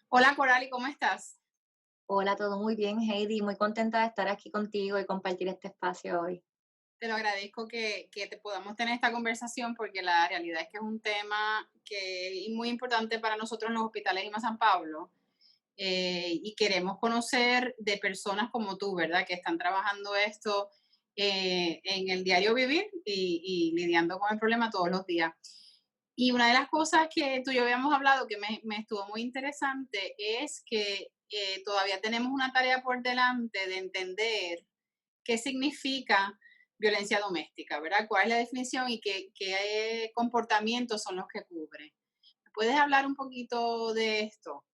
Hola Corali, ¿cómo estás? Hola, todo muy bien, Heidi. Muy contenta de estar aquí contigo y compartir este espacio hoy. Te lo agradezco que te podamos tener esta conversación porque la realidad es que es un tema que es muy importante para nosotros en los hospitales de San Pablo, y queremos conocer de personas como tú, ¿verdad? Que están trabajando esto en el diario vivir y lidiando con el problema todos los días. Y una de las cosas que tú y yo habíamos hablado que me estuvo muy interesante es que todavía tenemos una tarea por delante de entender qué significa violencia doméstica, ¿verdad? ¿Cuál es la definición y qué comportamientos son los que cubre? ¿Puedes hablar un poquito de esto?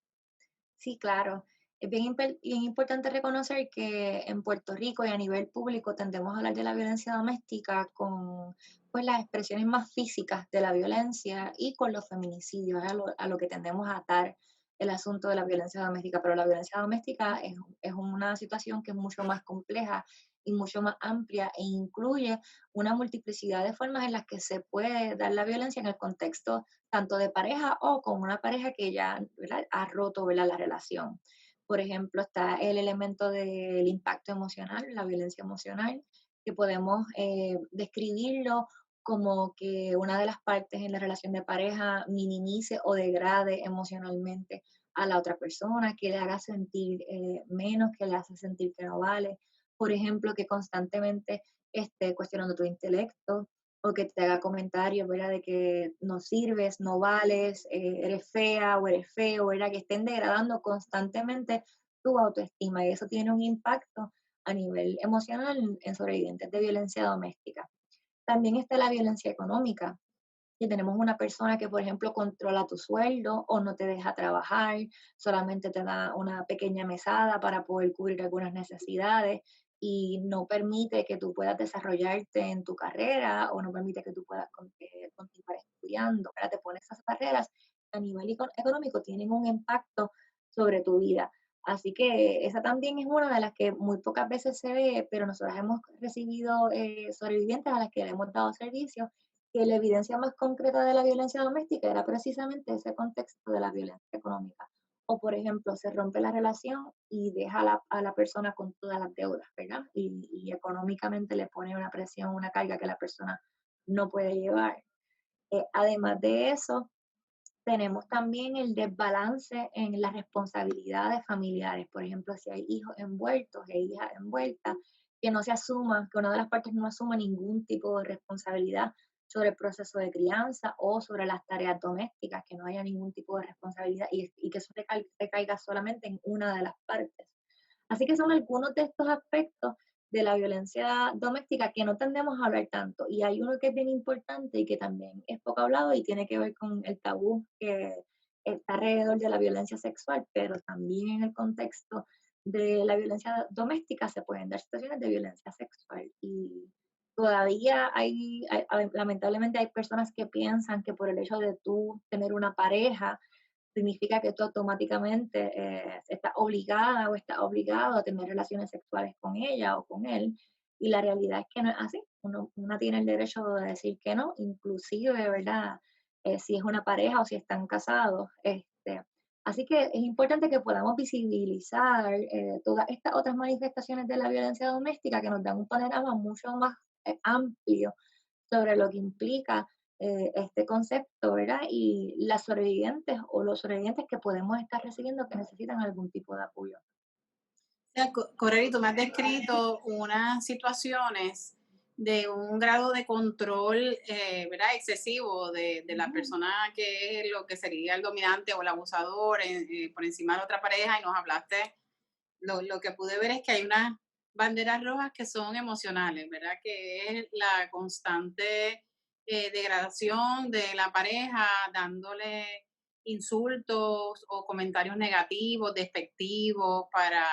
Sí, claro. Es bien importante reconocer que en Puerto Rico y a nivel público tendemos a hablar de la violencia doméstica con pues, las expresiones más físicas de la violencia y con los feminicidios, a lo que tendemos a atar el asunto de la violencia doméstica. Pero la violencia doméstica es una situación que es mucho más compleja y mucho más amplia e incluye una multiplicidad de formas en las que se puede dar la violencia en el contexto tanto de pareja o con una pareja que ya, ¿verdad?, ha roto, ¿verdad?, la relación. Por ejemplo, está el elemento del impacto emocional, la violencia emocional, que podemos describirlo como que una de las partes en la relación de pareja minimice o degrade emocionalmente a la otra persona, que le haga sentir menos, que le hace sentir que no vale. Por ejemplo, que constantemente esté cuestionando tu intelecto, o que te haga comentarios, ¿verdad? De que no sirves, no vales, eres fea o eres feo, ¿verdad? Que estén degradando constantemente tu autoestima y eso tiene un impacto a nivel emocional en sobrevivientes de violencia doméstica. También está la violencia económica, que tenemos una persona que, por ejemplo, controla tu sueldo o no te deja trabajar, solamente te da una pequeña mesada para poder cubrir algunas necesidades y no permite que tú puedas desarrollarte en tu carrera o no permite que tú puedas continuar estudiando. ¿Verdad? Te pones esas barreras a nivel económico, tienen un impacto sobre tu vida. Así que esa también es una de las que muy pocas veces se ve, pero nosotros hemos recibido sobrevivientes a las que le hemos dado servicio que la evidencia más concreta de la violencia doméstica era precisamente ese contexto de la violencia económica. O, por ejemplo, se rompe la relación y deja a la persona con todas las deudas, ¿verdad? Y económicamente le pone una presión, una carga que la persona no puede llevar. Además de eso, tenemos también el desbalance en las responsabilidades familiares. Por ejemplo, si hay hijos envueltos e hijas envueltas, que no se asuma, que una de las partes no asuma ningún tipo de responsabilidad sobre el proceso de crianza o sobre las tareas domésticas, que no haya ningún tipo de responsabilidad y que eso recaiga solamente en una de las partes. Así que son algunos de estos aspectos de la violencia doméstica que no tendemos a hablar tanto. Y hay uno que es bien importante y que también es poco hablado y tiene que ver con el tabú que está alrededor de la violencia sexual, pero también en el contexto de la violencia doméstica se pueden dar situaciones de violencia sexual. Y todavía lamentablemente hay personas que piensan que por el hecho de tú tener una pareja, significa que tú automáticamente estás obligada o estás obligado a tener relaciones sexuales con ella o con él. Y la realidad es que no es así. Una tiene el derecho de decir que no, inclusive, ¿verdad? Si es una pareja o si están casados. Así que es importante que podamos visibilizar todas estas otras manifestaciones de la violencia doméstica que nos dan un panorama mucho más amplio sobre lo que implica este concepto, ¿verdad? Y las sobrevivientes o los sobrevivientes que podemos estar recibiendo que necesitan algún tipo de apoyo. Sea, Corey, tú me has descrito unas situaciones de un grado de control, ¿verdad? Excesivo de la persona que es lo que sería el dominante o el abusador por encima de la otra pareja y nos hablaste, lo que pude ver es que hay unas banderas rojas que son emocionales, ¿verdad? Que es la constante degradación de la pareja, dándole insultos o comentarios negativos, despectivos, para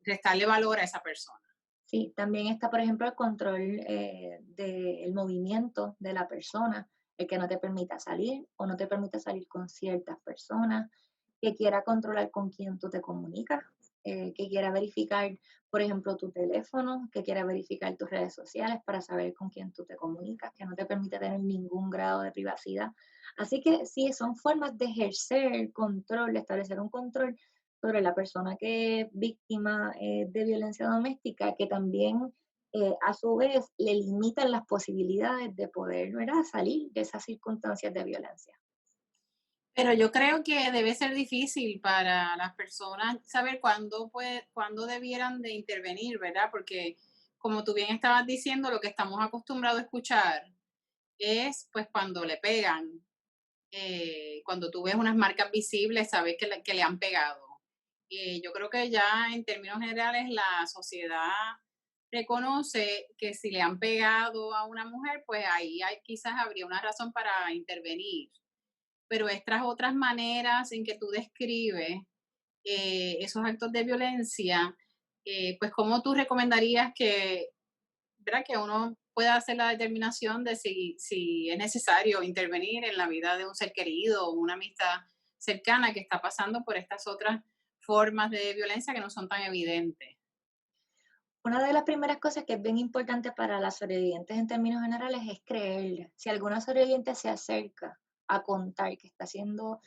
restarle valor a esa persona. Sí, también está, por ejemplo, el control del movimiento de la persona, el que no te permita salir o no te permita salir con ciertas personas, que quiera controlar con quién tú te comunicas, que quiera verificar, por ejemplo, tu teléfono, que quiera verificar tus redes sociales para saber con quién tú te comunicas, que no te permite tener ningún grado de privacidad. Así que sí, son formas de ejercer el control, de establecer un control sobre la persona que es víctima de violencia doméstica, que también a su vez le limitan las posibilidades de poder, ¿verdad?, salir de esas circunstancias de violencia. Pero yo creo que debe ser difícil para las personas saber cuándo debieran de intervenir, ¿verdad? Porque como tú bien estabas diciendo, lo que estamos acostumbrados a escuchar es pues cuando le pegan, cuando tú ves unas marcas visibles, sabes que le han pegado. Yo creo que ya en términos generales la sociedad reconoce que si le han pegado a una mujer, pues ahí quizás habría una razón para intervenir. Pero estas otras maneras en que tú describes esos actos de violencia, pues ¿cómo tú recomendarías que, ¿verdad?, que uno pueda hacer la determinación de si es necesario intervenir en la vida de un ser querido o una amistad cercana que está pasando por estas otras formas de violencia que no son tan evidentes? Una de las primeras cosas que es bien importante para las sobrevivientes en términos generales es creerle. Si alguna sobreviviente se acerca a contar que está siendo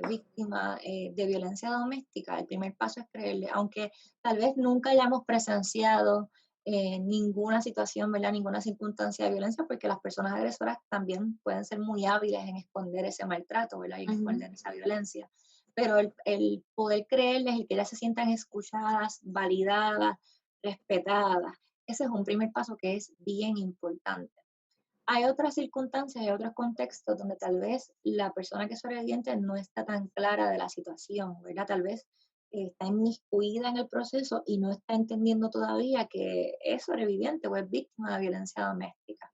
víctima de violencia doméstica, el primer paso es creerle, aunque tal vez nunca hayamos presenciado ninguna situación, ¿verdad?, ninguna circunstancia de violencia, porque las personas agresoras también pueden ser muy hábiles en esconder ese maltrato, ¿verdad?, y en Ujú. esconder esa violencia. Pero el poder creerles y que ellas se sientan escuchadas, validadas, respetadas. Ese es un primer paso que es bien importante. Hay otras circunstancias, hay otros contextos donde tal vez la persona que es sobreviviente no está tan clara de la situación, ¿verdad? Tal vez está inmiscuida en el proceso y no está entendiendo todavía que es sobreviviente o es víctima de violencia doméstica.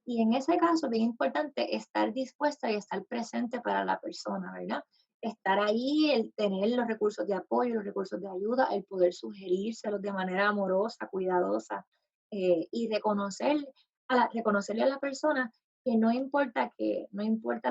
Y en ese caso, bien importante estar dispuesta y estar presente para la persona, ¿verdad? Estar ahí, el tener los recursos de apoyo, los recursos de ayuda, el poder sugerírselos de manera amorosa, cuidadosa, y reconocerle a la persona que no importa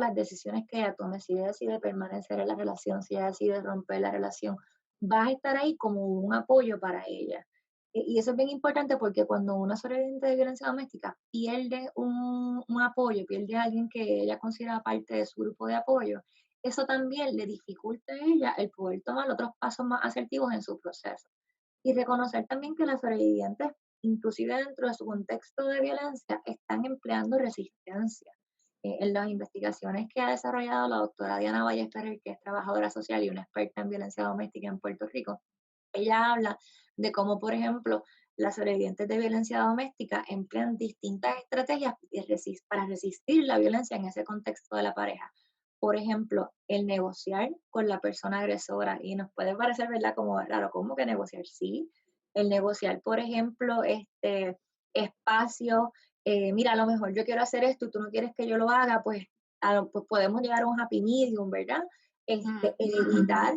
las decisiones que ella tome, si ella decide permanecer en la relación, si ella decide romper la relación, vas a estar ahí como un apoyo para ella. Y eso es bien importante porque cuando una sobreviviente de violencia doméstica pierde un apoyo, pierde a alguien que ella considera parte de su grupo de apoyo, eso también le dificulta a ella el poder tomar otros pasos más asertivos en su proceso. Y reconocer también que las sobrevivientes, inclusive dentro de su contexto de violencia, están empleando resistencia. En las investigaciones que ha desarrollado la doctora Diana Ballester, que es trabajadora social y una experta en violencia doméstica en Puerto Rico, ella habla de cómo, por ejemplo, las sobrevivientes de violencia doméstica emplean distintas estrategias para resistir la violencia en ese contexto de la pareja. Por ejemplo, el negociar con la persona agresora. Y nos puede parecer, ¿verdad?, como raro, ¿cómo que negociar? Sí, el negociar, por ejemplo, espacio, mira, a lo mejor yo quiero hacer esto y tú no quieres que yo lo haga, pues, pues podemos llegar a un happy medium, ¿verdad? El evitar,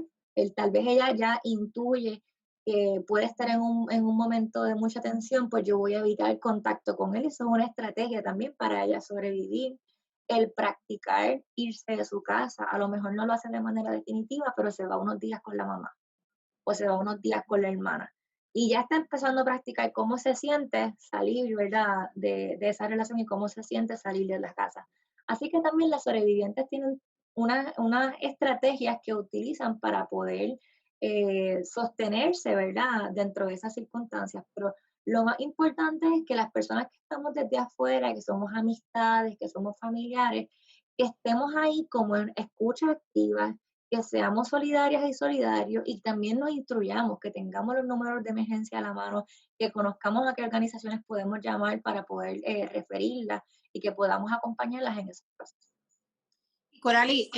tal vez ella ya intuye que puede estar en un momento de mucha tensión, pues yo voy a evitar el contacto con él. Eso es una estrategia también para ella sobrevivir. El practicar irse de su casa, a lo mejor no lo hace de manera definitiva, pero se va unos días con la mamá o se va unos días con la hermana. Y ya está empezando a practicar cómo se siente salir, ¿verdad?, de esa relación y cómo se siente salir de la casa. Así que también las sobrevivientes tienen unas estrategias que utilizan para poder sostenerse, ¿verdad?, dentro de esas circunstancias. Pero lo más importante es que las personas que estamos desde afuera, que somos amistades, que somos familiares, que estemos ahí como en escucha activa, que seamos solidarias y solidarios y también nos instruyamos, que tengamos los números de emergencia a la mano, que conozcamos a qué organizaciones podemos llamar para poder referirlas y que podamos acompañarlas en ese proceso. Corali,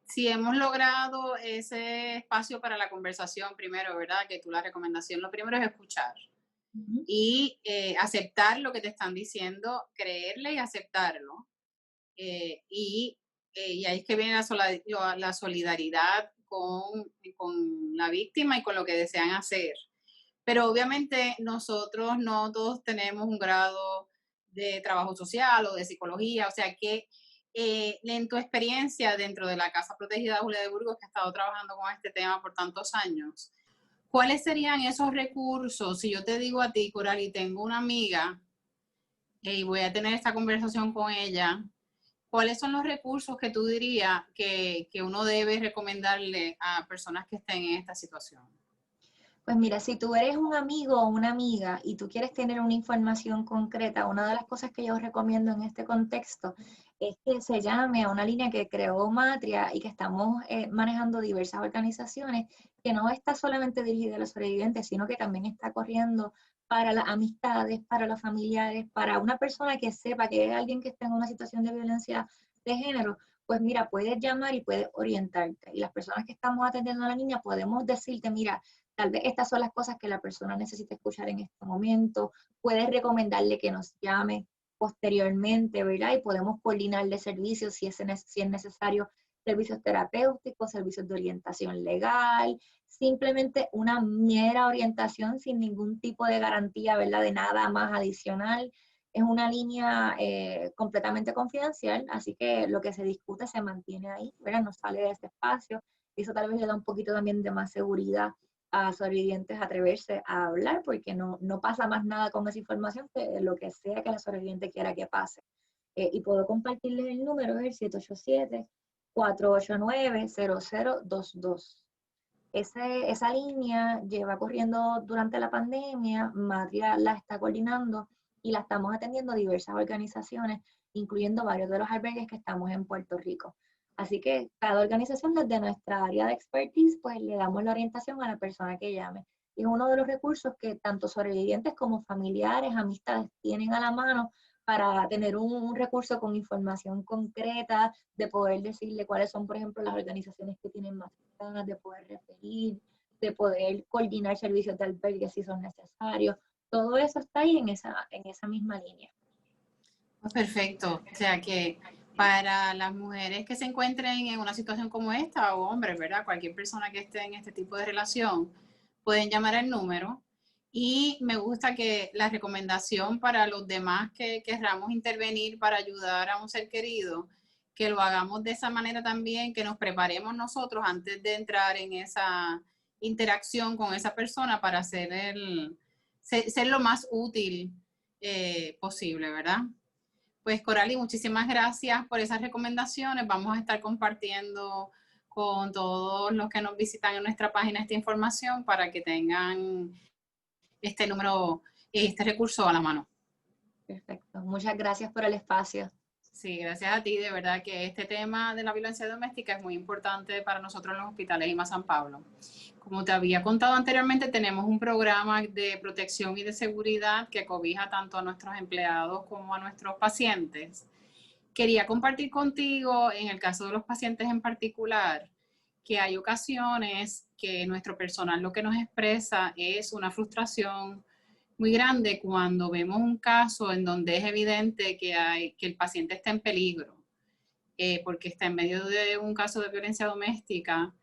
si hemos logrado ese espacio para la conversación primero, ¿verdad? Que tú la recomendación, lo primero es escuchar Ujú. y aceptar lo que te están diciendo, creerle y aceptarlo. Y ahí es que viene la solidaridad con la víctima y con lo que desean hacer. Pero obviamente nosotros no todos tenemos un grado de trabajo social o de psicología, o sea que En tu experiencia dentro de la Casa Protegida Julia de Burgos, que ha estado trabajando con este tema por tantos años, ¿cuáles serían esos recursos? Si yo te digo a ti, Coral, y tengo una amiga y voy a tener esta conversación con ella, ¿cuáles son los recursos que tú dirías que uno debe recomendarle a personas que estén en esta situación? Pues mira, si tú eres un amigo o una amiga y tú quieres tener una información concreta, una de las cosas que yo recomiendo en este contexto es que se llame a una línea que creó Matria y que estamos manejando diversas organizaciones, que no está solamente dirigida a los sobrevivientes, sino que también está corriendo para las amistades, para los familiares, para una persona que sepa que es alguien que está en una situación de violencia de género. Pues mira, puedes llamar y puedes orientarte. Y las personas que estamos atendiendo a la línea podemos decirte, mira, tal vez estas son las cosas que la persona necesita escuchar en este momento. Puedes recomendarle que nos llame posteriormente, ¿verdad? Y podemos coordinarle servicios si es necesario, servicios terapéuticos, servicios de orientación legal, simplemente una mera orientación sin ningún tipo de garantía, ¿verdad? De nada más adicional. Es una línea completamente confidencial, así que lo que se discute se mantiene ahí, ¿verdad? No sale de ese espacio. Y eso tal vez le da un poquito también de más seguridad a sobrevivientes atreverse a hablar, porque no pasa más nada con esa información que lo que sea que la sobreviviente quiera que pase. Y puedo compartirles el número, es el 787-489-0022. Esa línea lleva corriendo durante la pandemia, Matria la está coordinando y la estamos atendiendo a diversas organizaciones, incluyendo varios de los albergues que estamos en Puerto Rico. Así que cada organización desde nuestra área de expertise, pues le damos la orientación a la persona que llame. Y es uno de los recursos que tanto sobrevivientes como familiares, amistades tienen a la mano para tener un recurso con información concreta, de poder decirle cuáles son, por ejemplo, las organizaciones que tienen más ganas, de poder referir, de poder coordinar servicios de albergue si son necesarios. Todo eso está ahí en esa misma línea. Perfecto. O sea que para las mujeres que se encuentren en una situación como esta, o hombres, ¿verdad? Cualquier persona que esté en este tipo de relación, pueden llamar al número. Y me gusta que la recomendación para los demás que querramos intervenir para ayudar a un ser querido, que lo hagamos de esa manera también, que nos preparemos nosotros antes de entrar en esa interacción con esa persona para ser lo más útil posible, ¿verdad? Pues Corali, muchísimas gracias por esas recomendaciones. Vamos a estar compartiendo con todos los que nos visitan en nuestra página esta información para que tengan este número, este recurso a la mano. Perfecto. Muchas gracias por el espacio. Sí, gracias a ti. De verdad que este tema de la violencia doméstica es muy importante para nosotros en los hospitales IMA San Pablo. Como te había contado anteriormente, tenemos un programa de protección y de seguridad que cobija tanto a nuestros empleados como a nuestros pacientes. Quería compartir contigo, en el caso de los pacientes en particular, que hay ocasiones que nuestro personal lo que nos expresa es una frustración muy grande cuando vemos un caso en donde es evidente que el paciente está en peligro, porque está en medio de un caso de violencia doméstica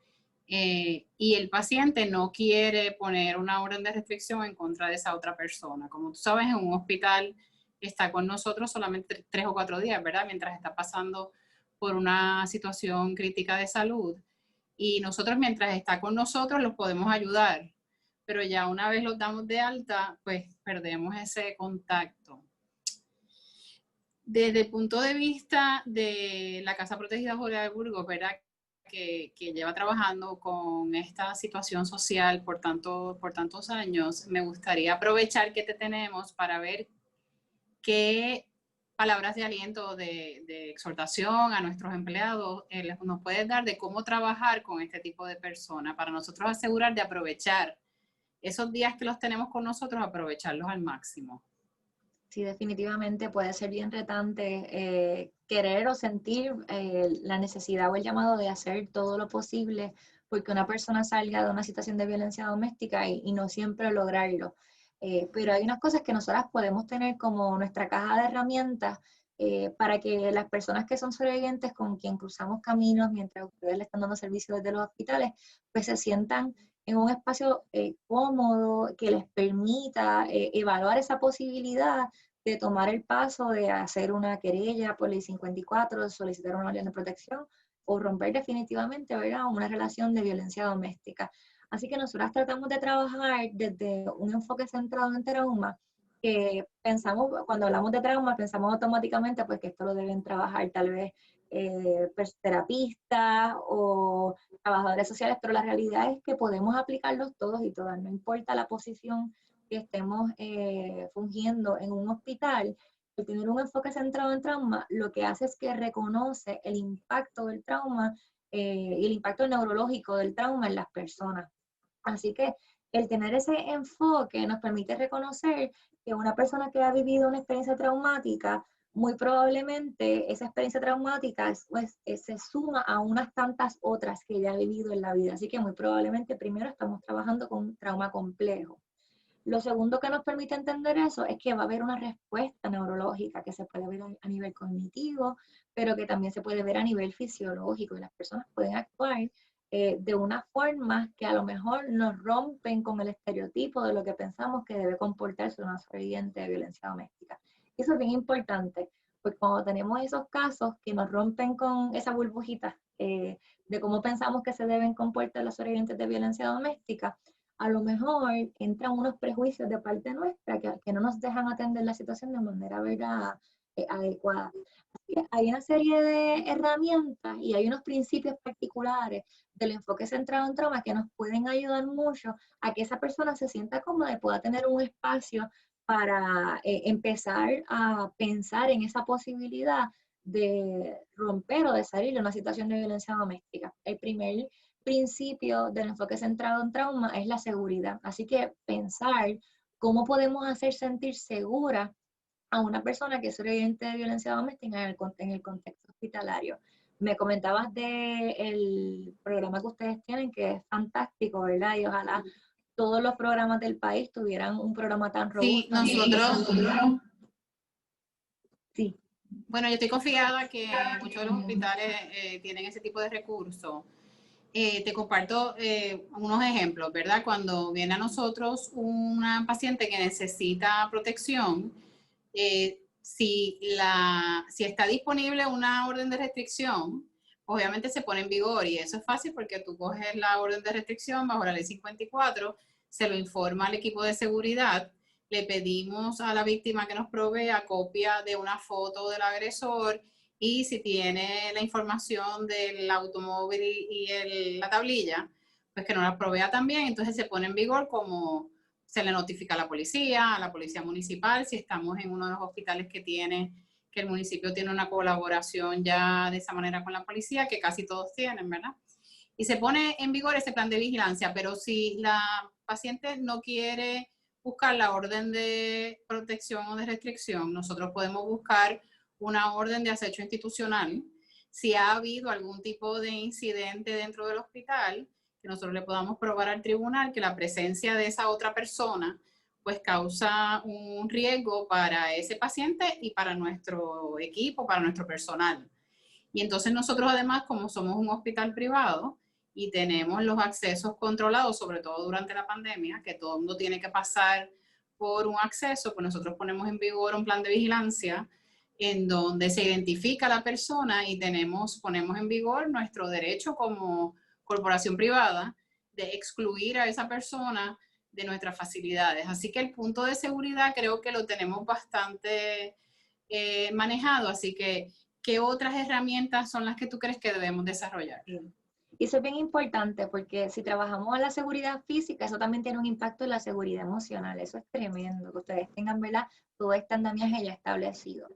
y el paciente no quiere poner una orden de restricción en contra de esa otra persona. Como tú sabes, en un hospital está con nosotros solamente 3 o 4 días, ¿verdad? Mientras está pasando por una situación crítica de salud. Y nosotros, mientras está con nosotros, los podemos ayudar. Pero ya una vez los damos de alta, pues perdemos ese contacto. Desde el punto de vista de la Casa Protegida Julia de Burgos, ¿verdad? Que lleva trabajando con esta situación social por tantos años, me gustaría aprovechar que te tenemos para ver qué palabras de aliento, de exhortación a nuestros empleados nos puedes dar de cómo trabajar con este tipo de personas para nosotros asegurar de aprovechar esos días que los tenemos con nosotros, aprovecharlos al máximo. Sí, definitivamente puede ser bien retante querer o sentir la necesidad o el llamado de hacer todo lo posible porque una persona salga de una situación de violencia doméstica y no siempre lograrlo. Pero hay unas cosas que nosotras podemos tener como nuestra caja de herramientas para que las personas que son sobrevivientes con quien cruzamos caminos mientras ustedes le están dando servicio desde los hospitales, pues se sientan en un espacio cómodo que les permita evaluar esa posibilidad de tomar el paso de hacer una querella por ley 54, solicitar una orden de protección o romper definitivamente, ¿verdad?, una relación de violencia doméstica. Así que nosotras tratamos de trabajar desde un enfoque centrado en trauma, que pensamos, cuando hablamos de trauma, pensamos automáticamente pues que esto lo deben trabajar tal vez terapistas o trabajadores sociales, pero la realidad es que podemos aplicarlos todos y todas, no importa la posición que estemos fungiendo en un hospital. El tener un enfoque centrado en trauma lo que hace es que reconoce el impacto del trauma y el impacto neurológico del trauma en las personas. Así que el tener ese enfoque nos permite reconocer que una persona que ha vivido una experiencia traumática, muy probablemente esa experiencia traumática pues, se suma a unas tantas otras que ya ha vivido en la vida. Así que muy probablemente primero estamos trabajando con un trauma complejo. Lo segundo que nos permite entender eso es que va a haber una respuesta neurológica que se puede ver a nivel cognitivo, pero que también se puede ver a nivel fisiológico y las personas pueden actuar de una forma que a lo mejor nos rompen con el estereotipo de lo que pensamos que debe comportarse una sobreviviente de violencia doméstica. Eso es bien importante, porque cuando tenemos esos casos que nos rompen con esa burbujita de cómo pensamos que se deben comportar los sobrevivientes de violencia doméstica, a lo mejor entran unos prejuicios de parte nuestra que no nos dejan atender la situación de manera, ¿verdad?, adecuada. Hay una serie de herramientas y hay unos principios particulares del enfoque centrado en trauma que nos pueden ayudar mucho a que esa persona se sienta cómoda y pueda tener un espacio para empezar a pensar en esa posibilidad de romper o de salir de una situación de violencia doméstica. El primer principio del enfoque centrado en trauma es la seguridad. Así que pensar cómo podemos hacer sentir segura a una persona que es sobreviviente de violencia doméstica en el contexto hospitalario. Me comentabas del programa que ustedes tienen, que es fantástico, ¿verdad? Y ojalá todos los programas del país tuvieran un programa tan Sí, robusto. nosotros, Sí. bueno, yo estoy confiada que muchos de los hospitales tienen ese tipo de recursos. Te comparto unos ejemplos, ¿verdad? Cuando viene a nosotros una paciente que necesita protección, si está disponible una orden de restricción, obviamente se pone en vigor y eso es fácil porque tú coges la orden de restricción bajo la ley 54, se lo informa al equipo de seguridad, le pedimos a la víctima que nos provea copia de una foto del agresor y si tiene la información del automóvil y la tablilla, pues que nos la provea también, entonces se pone en vigor como se le notifica a la policía municipal, si estamos en uno de los hospitales que el municipio tiene una colaboración ya de esa manera con la policía, que casi todos tienen, ¿verdad? Y se pone en vigor ese plan de vigilancia, pero si la paciente no quiere buscar la orden de protección o de restricción, nosotros podemos buscar una orden de acecho institucional. Si ha habido algún tipo de incidente dentro del hospital, que nosotros le podamos probar al tribunal que la presencia de esa otra persona pues causa un riesgo para ese paciente y para nuestro equipo, para nuestro personal. Y entonces nosotros además, como somos un hospital privado y tenemos los accesos controlados, sobre todo durante la pandemia, que todo el mundo tiene que pasar por un acceso, pues nosotros ponemos en vigor un plan de vigilancia en donde se identifica a la persona y ponemos en vigor nuestro derecho como corporación privada de excluir a esa persona de nuestras facilidades. Así que el punto de seguridad creo que lo tenemos bastante manejado, así que ¿qué otras herramientas son las que tú crees que debemos desarrollar? Y eso es bien importante porque si trabajamos en la seguridad física, eso también tiene un impacto en la seguridad emocional. Eso es tremendo, que ustedes tengan, ¿verdad?, todo este andamiaje ya establecido.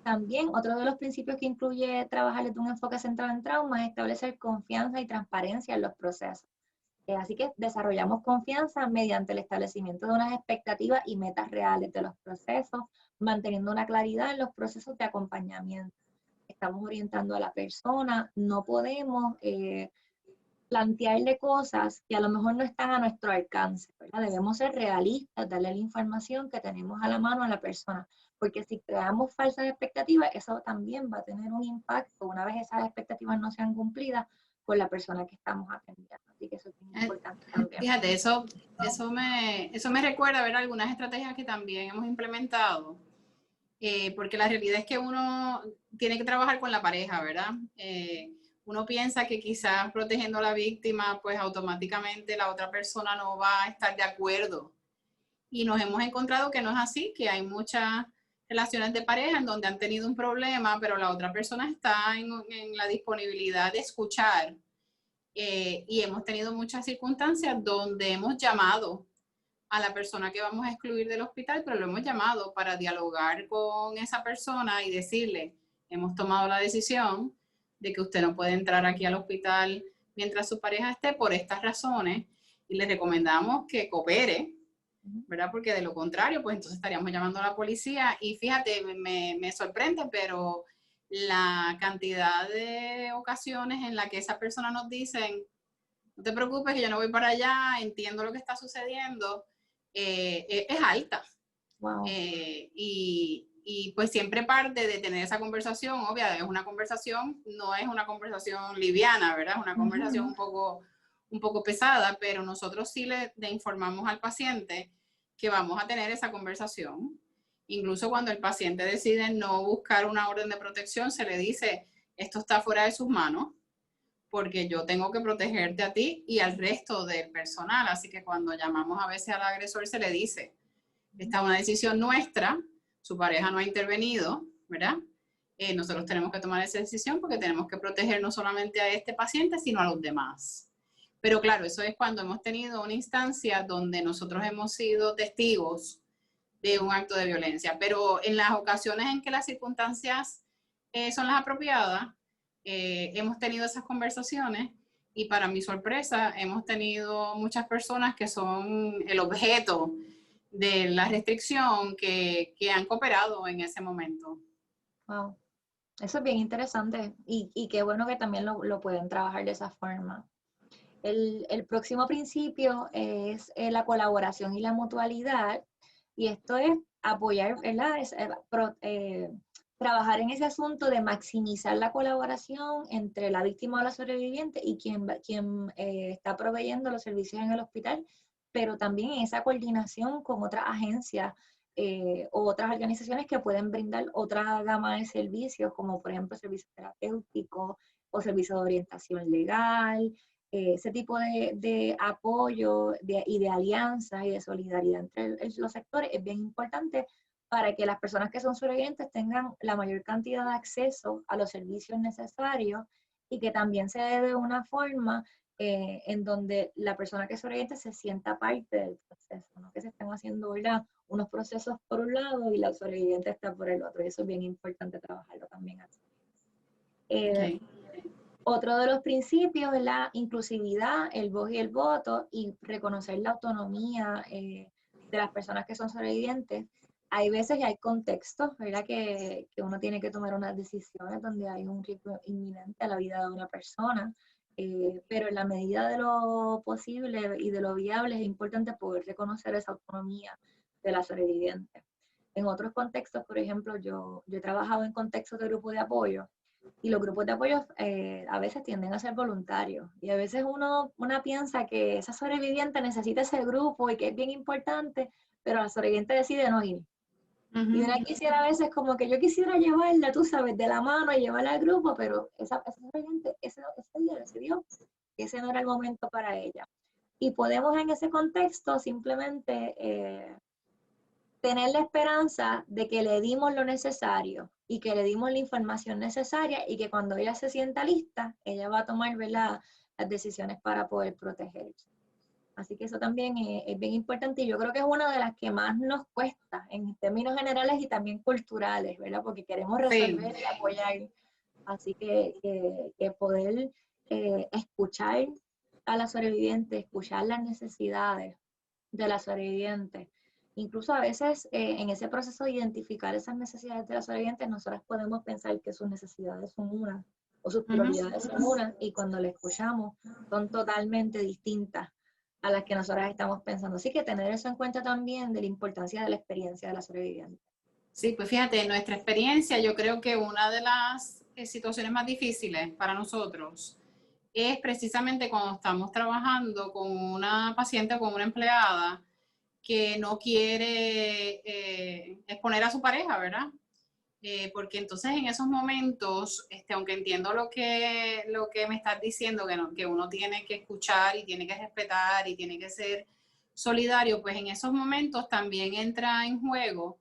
También otro de los principios que incluye trabajar desde un enfoque centrado en trauma es establecer confianza y transparencia en los procesos. Así que desarrollamos confianza mediante el establecimiento de unas expectativas y metas reales de los procesos, manteniendo una claridad en los procesos de acompañamiento. Estamos orientando a la persona, no podemos plantearle cosas que a lo mejor no están a nuestro alcance, ¿verdad? Debemos ser realistas, darle la información que tenemos a la mano a la persona, porque si creamos falsas expectativas, eso también va a tener un impacto una vez esas expectativas no sean cumplidas con la persona que estamos atendiendo. Así que eso es muy importante también. Fíjate, eso me recuerda a ver algunas estrategias que también hemos implementado porque la realidad es que uno tiene que trabajar con la pareja, ¿verdad? Uno piensa que quizás protegiendo a la víctima, pues automáticamente la otra persona no va a estar de acuerdo. Y nos hemos encontrado que no es así, que hay muchas relaciones de pareja en donde han tenido un problema, pero la otra persona está en la disponibilidad de escuchar. Y hemos tenido muchas circunstancias donde hemos llamado a la persona que vamos a excluir del hospital, pero lo hemos llamado para dialogar con esa persona y decirle, hemos tomado la decisión de que usted no puede entrar aquí al hospital mientras su pareja esté por estas razones y le recomendamos que coopere, ¿verdad? Porque de lo contrario, pues entonces estaríamos llamando a la policía y fíjate, me sorprende, pero la cantidad de ocasiones en la que esa persona nos dicen, no te preocupes que yo no voy para allá, entiendo lo que está sucediendo, es alta. Wow. Y pues siempre parte de tener esa conversación, obvia, es una conversación, no es una conversación liviana, ¿verdad? Es una conversación un poco pesada, pero nosotros sí le informamos al paciente que vamos a tener esa conversación. Incluso cuando el paciente decide no buscar una orden de protección, se le dice, esto está fuera de sus manos, porque yo tengo que protegerte a ti y al resto del personal. Así que cuando llamamos a veces al agresor se le dice, esta es una decisión nuestra, su pareja no ha intervenido, ¿verdad? Nosotros tenemos que tomar esa decisión porque tenemos que proteger no solamente a este paciente, sino a los demás. Pero claro, eso es cuando hemos tenido una instancia donde nosotros hemos sido testigos de un acto de violencia. Pero en las ocasiones en que las circunstancias son las apropiadas, hemos tenido esas conversaciones y para mi sorpresa hemos tenido muchas personas que son el objeto de la restricción que han cooperado en ese momento. Wow. Eso es bien interesante y qué bueno que también lo pueden trabajar de esa forma. El próximo principio es la colaboración y la mutualidad, y esto es apoyar, ¿verdad? Trabajar en ese asunto de maximizar la colaboración entre la víctima o la sobreviviente y quien está proveyendo los servicios en el hospital, pero también en esa coordinación con otras agencias o otras organizaciones que pueden brindar otra gama de servicios, como por ejemplo servicios terapéuticos o servicios de orientación legal, ese tipo de apoyo y de alianza y de solidaridad entre los sectores es bien importante para que las personas que son sobrevivientes tengan la mayor cantidad de acceso a los servicios necesarios y que también se dé de una forma en donde la persona que es sobreviviente se sienta parte del proceso, no que se estén haciendo, ¿verdad?, unos procesos por un lado y la sobreviviente está por el otro, y eso es bien importante trabajarlo también así. Okay. Otro de los principios es la inclusividad, el voz y el voto, y reconocer la autonomía de las personas que son sobrevivientes. Hay veces y hay contextos, ¿verdad?, que uno tiene que tomar unas decisiones donde hay un riesgo inminente a la vida de una persona, pero en la medida de lo posible y de lo viable es importante poder reconocer esa autonomía de la sobreviviente. En otros contextos, por ejemplo, yo he trabajado en contextos de grupo de apoyo, y los grupos de apoyo a veces tienden a ser voluntarios. Y a veces una piensa que esa sobreviviente necesita ese grupo y que es bien importante, pero la sobreviviente decide no ir. Y una quisiera a veces como que yo quisiera llevarla, tú sabes, de la mano y llevarla al grupo, pero esa sobreviviente ese día decidió que ese no era el momento para ella. Y podemos en ese contexto simplemente tener la esperanza de que le dimos lo necesario y que le dimos la información necesaria y que cuando ella se sienta lista, ella va a tomar, ¿verdad?, las decisiones para poder protegerse. Así que eso también es bien importante y yo creo que es una de las que más nos cuesta en términos generales y también culturales, ¿verdad? Porque queremos resolver y apoyar. Así que poder escuchar a la sobreviviente, escuchar las necesidades de la sobreviviente. Incluso a veces en ese proceso de identificar esas necesidades de las sobrevivientes, nosotras podemos pensar que sus necesidades son unas o sus prioridades son unas, y cuando le escuchamos son totalmente distintas a las que nosotras estamos pensando. Así que tener eso en cuenta también de la importancia de la experiencia de la sobreviviente. Sí, pues fíjate, en nuestra experiencia yo creo que una de las situaciones más difíciles para nosotros es precisamente cuando estamos trabajando con una paciente o con una empleada que no quiere exponer a su pareja, ¿verdad? porque entonces en esos momentos, aunque entiendo lo que me estás diciendo, que, no, que uno tiene que escuchar y tiene que respetar y tiene que ser solidario, pues en esos momentos también entra en juego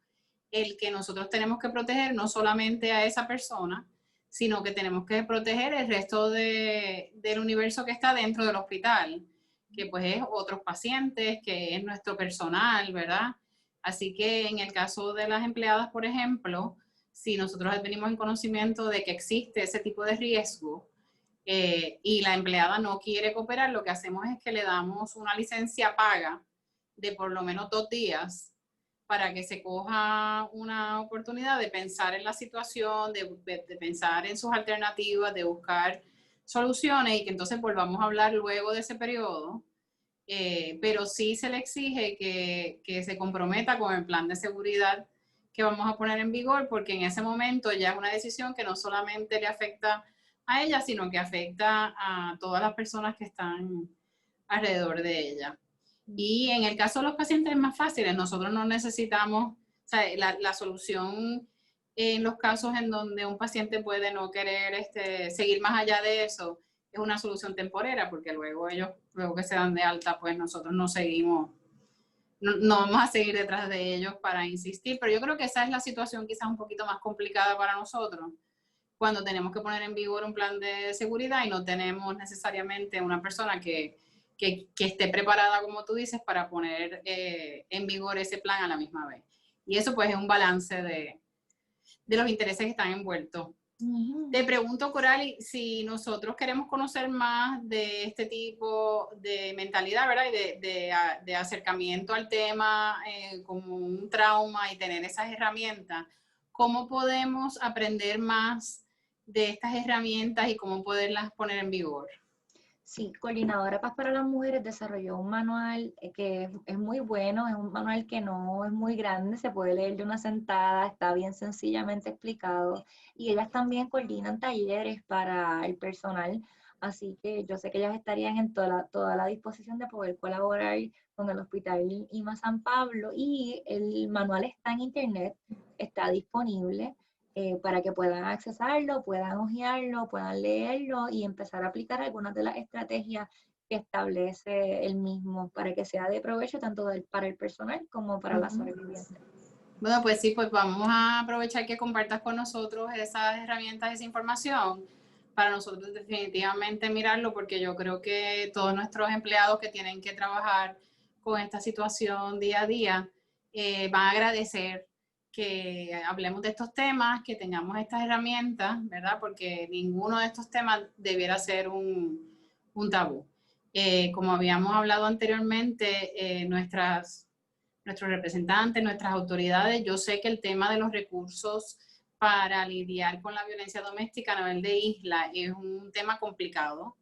el que nosotros tenemos que proteger no solamente a esa persona, sino que tenemos que proteger el resto del universo que está dentro del hospital, que pues es otros pacientes, que es nuestro personal, ¿verdad? Así que en el caso de las empleadas, por ejemplo, si nosotros venimos en conocimiento de que existe ese tipo de riesgo y la empleada no quiere cooperar, lo que hacemos es que le damos una licencia paga de por lo menos 2 días para que se coja una oportunidad de pensar en la situación, de pensar en sus alternativas, de buscar soluciones y que entonces volvamos a hablar luego de ese periodo. Pero sí se le exige que se comprometa con el plan de seguridad que vamos a poner en vigor, porque en ese momento ya es una decisión que no solamente le afecta a ella, sino que afecta a todas las personas que están alrededor de ella. Y en el caso de los pacientes más fáciles, nosotros no necesitamos, o sea, la solución en los casos en donde un paciente puede no querer seguir más allá de eso, es una solución temporera, porque luego ellos, luego que se dan de alta, pues nosotros no seguimos, no vamos a seguir detrás de ellos para insistir, pero yo creo que esa es la situación quizás un poquito más complicada para nosotros, cuando tenemos que poner en vigor un plan de seguridad y no tenemos necesariamente una persona que esté preparada, como tú dices, para poner en vigor ese plan a la misma vez. Y eso pues es un balance de los intereses que están envueltos. Te pregunto, Coralie, si nosotros queremos conocer más de este tipo de mentalidad, ¿verdad? Y de acercamiento al tema como un trauma y tener esas herramientas, ¿cómo podemos aprender más de estas herramientas y cómo poderlas poner en vigor? Sí, Coordinadora Paz para las Mujeres desarrolló un manual que es muy bueno, es un manual que no es muy grande, se puede leer de una sentada, está bien sencillamente explicado y ellas también coordinan talleres para el personal, así que yo sé que ellas estarían en toda la disposición de poder colaborar con el Hospital IMA San Pablo y el manual está en internet, está disponible para que puedan accesarlo, puedan hojearlo, puedan leerlo y empezar a aplicar algunas de las estrategias que establece el mismo para que sea de provecho tanto para el personal como para la sobreviviente. Bueno, pues sí, pues vamos a aprovechar que compartas con nosotros esas herramientas, esa información, para nosotros definitivamente mirarlo, porque yo creo que todos nuestros empleados que tienen que trabajar con esta situación día a día van a agradecer que hablemos de estos temas, que tengamos estas herramientas, ¿verdad? Porque ninguno de estos temas debiera ser un tabú. Como habíamos hablado anteriormente, nuestros representantes, nuestras autoridades, yo sé que el tema de los recursos para lidiar con la violencia doméstica a nivel de isla es un tema complicado,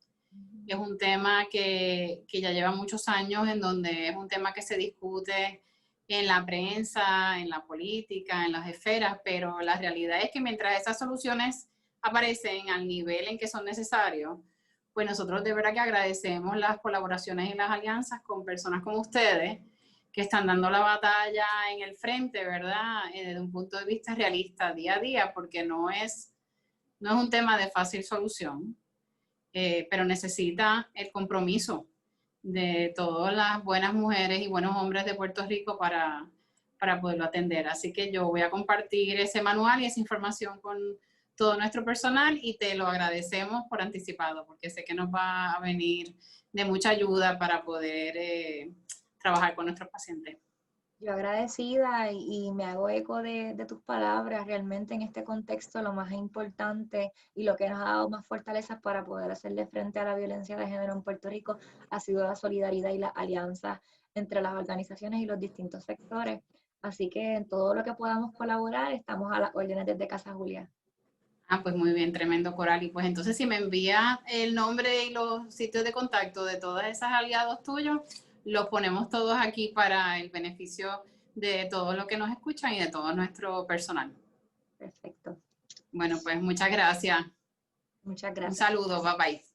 es un tema que ya lleva muchos años, en donde es un tema que se discute en la prensa, en la política, en las esferas, pero la realidad es que mientras esas soluciones aparecen al nivel en que son necesarios, pues nosotros de verdad que agradecemos las colaboraciones y las alianzas con personas como ustedes, que están dando la batalla en el frente, ¿verdad? Desde un punto de vista realista, día a día, porque no es un tema de fácil solución, pero necesita el compromiso de todas las buenas mujeres y buenos hombres de Puerto Rico para poderlo atender. Así que yo voy a compartir ese manual y esa información con todo nuestro personal y te lo agradecemos por anticipado, porque sé que nos va a venir de mucha ayuda para poder trabajar con nuestros pacientes. Yo agradecida y me hago eco de tus palabras. Realmente en este contexto lo más importante y lo que nos ha dado más fortalezas para poder hacerle frente a la violencia de género en Puerto Rico ha sido la solidaridad y las alianzas entre las organizaciones y los distintos sectores. Así que en todo lo que podamos colaborar estamos a las órdenes desde Casa Julia. Ah, pues muy bien, tremendo, Coral. Y pues entonces si me envía el nombre y los sitios de contacto de todos esos aliados tuyos, los ponemos todos aquí para el beneficio de todos los que nos escuchan y de todo nuestro personal. Perfecto. Bueno, pues muchas gracias. Muchas Un gracias. saludo, bye bye.